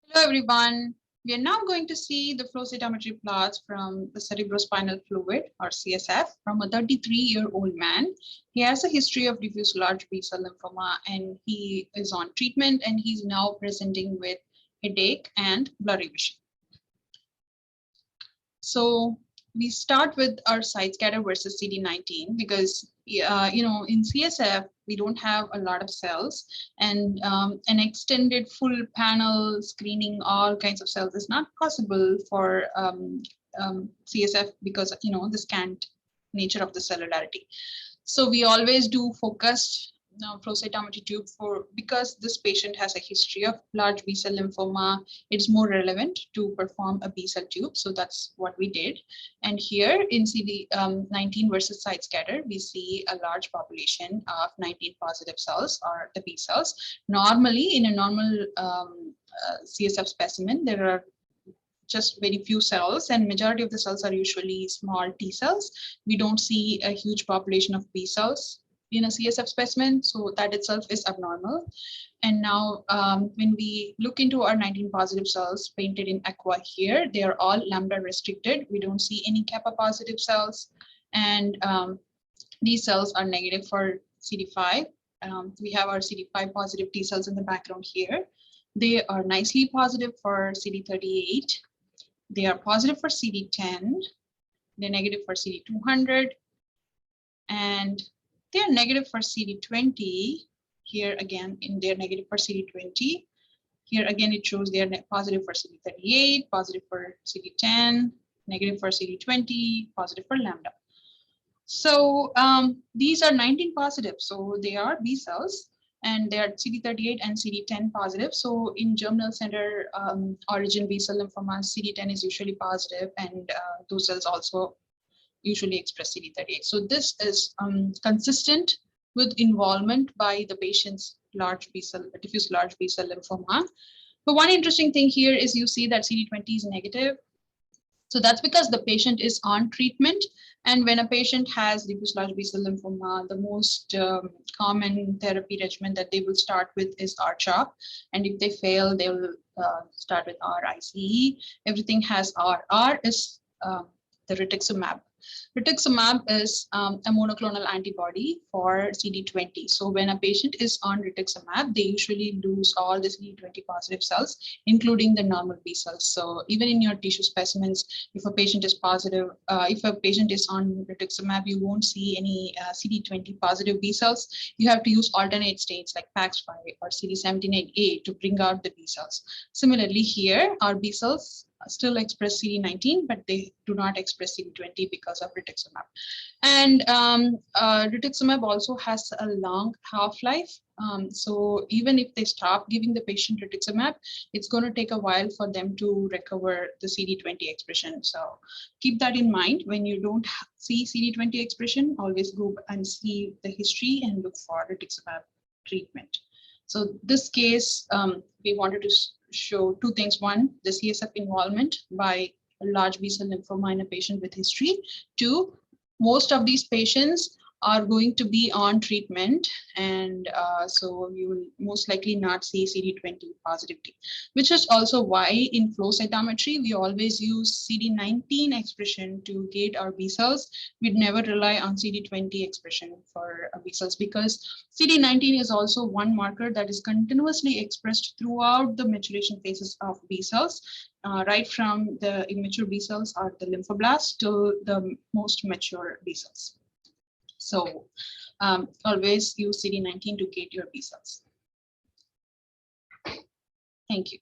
Hello everyone. We are now going to see the flow cytometry plots from the cerebrospinal fluid or CSF from a 33-year-old man. He has a history of diffuse large B-cell lymphoma and he is on treatment and he's now presenting with headache and blurry vision. So we start with our side scatter versus CD19 because in CSF we don't have a lot of cells, and an extended full panel screening all kinds of cells is not possible for CSF because the scant nature of the cellularity. So we always do focused flow cytometry tube because this patient has a history of large B-cell lymphoma. It's more relevant to perform a B-cell tube. So that's what we did. And here in CD19 versus side scatter, we see a large population of 19 positive cells or the B cells. Normally in a normal CSF specimen, there are just very few cells, and majority of the cells are usually small T cells. We don't see a huge population of B cells in a CSF specimen, so that itself is abnormal. And now when we look into our 19 positive cells painted in aqua here, they are all lambda restricted. We don't see any kappa positive cells, and these cells are negative for CD5. We have our CD5 positive T cells in the background here. They are nicely positive for CD38. They are positive for CD10. They're negative for CD200. And they're negative for CD20. Here again, they're negative for CD20. Here again, it shows they're positive for CD38, positive for CD10, negative for CD20, positive for lambda. So these are 19 positive. So they are B cells, and they are CD38 and CD10 positive. So in germinal center origin B-cell lymphoma, CD10 is usually positive, and those cells also usually express CD38. So this is consistent with involvement by the patient's large B-cell, diffuse large B-cell lymphoma. But one interesting thing here is you see that CD20 is negative. So that's because the patient is on treatment. And when a patient has diffuse large B-cell lymphoma, the most common therapy regimen that they will start with is R-CHOP. And if they fail, they will start with R-ICE. Everything has R. R is the rituximab. Rituximab is a monoclonal antibody for CD20. So when a patient is on rituximab, they usually lose all the CD20 positive cells, including the normal B cells. So even in your tissue specimens, if a patient is positive, if a patient is on rituximab, you won't see any CD20 positive B cells. You have to use alternate stains like PAX5 or CD78A to bring out the B cells. Similarly, here our B cells still express CD19, but they do not express CD20 because of rituximab. And rituximab also has a long half-life. So even if they stop giving the patient rituximab, it's going to take a while for them to recover the CD20 expression. So keep that in mind. When you don't see CD20 expression, always go and see the history and look for rituximab treatment. So this case, we wanted to show two things. One, the CSF involvement by a large B-cell lymphoma in a patient with history. Two, most of these patients are going to be on treatment, and so you will most likely not see CD20 positivity, which is also why in flow cytometry we always use CD19 expression to gate our B cells. We'd never rely on CD20 expression for B cells, because CD19 is also one marker that is continuously expressed throughout the maturation phases of B cells, right from the immature B cells or the lymphoblasts to the most mature B cells. So always use CD19 to gate your B cells. Thank you.